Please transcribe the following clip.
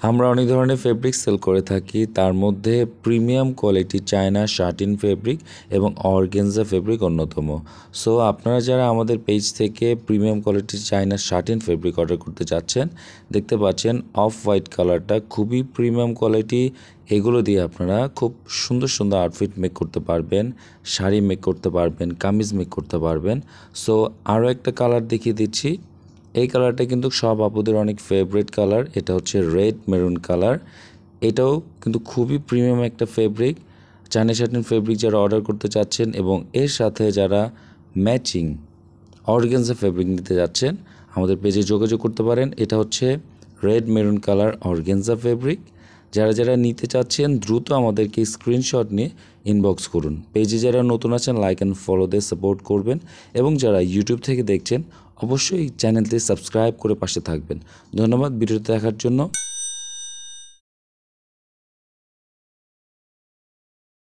আমরা অনেক ধরনের ফেব্রিক সেল করে থাকি, তার মধ্যে premium quality China satin fabric এবং অর্গেনজা ফেব্রিক অন্যতম। সো আপনারা যারা আমাদের পেজ থেকে প্রিমিয়াম কোয়ালিটির চায়না শাটিন ফেব্রিক অর্ডার করতে চাচ্ছেন, দেখতে পাচ্ছেন অফ হোয়াইট কালারটা খুবই প্রিমিয়াম কোয়ালিটি। এগুলো দিয়ে আপনারা খুব সুন্দর সুন্দর আউটফিট মেক করতে পারবেন, শাড়ি মেক করতে পারবেন, কামিজ মেক করতে পারবেন। সো আরও একটা কালার দেখিয়ে দিচ্ছি। এই কালারটা কিন্তু সব আপুদের অনেক ফেভারিট কালার। এটা হচ্ছে রেড মেরুন কালার। এটাও কিন্তু খুবই প্রিমিয়াম একটা ফেব্রিক, চায়না শাটিন ফেব্রিক যারা অর্ডার করতে চাচ্ছেন এবং এর সাথে যারা ম্যাচিং অর্গানজা ফেব্রিক নিতে যাচ্ছেন, আমাদের পেজে যোগাযোগ করতে পারেন। এটা হচ্ছে red maroon colour organza fabric. যারা যারা নিতে চাচ্ছেন দ্রুত আমাদেরকে স্ক্রিনশট নিয়ে ইনবক্স করুন। পেজে যারা নতুন আছেন লাইক অ্যান্ড ফলো দিয়ে সাপোর্ট করবেন এবং যারা ইউটিউব থেকে দেখছেন অবশ্যই চ্যানেলটি সাবস্ক্রাইব করে পাশে থাকবেন। ধন্যবাদ ভিডিওটি দেখার জন্য।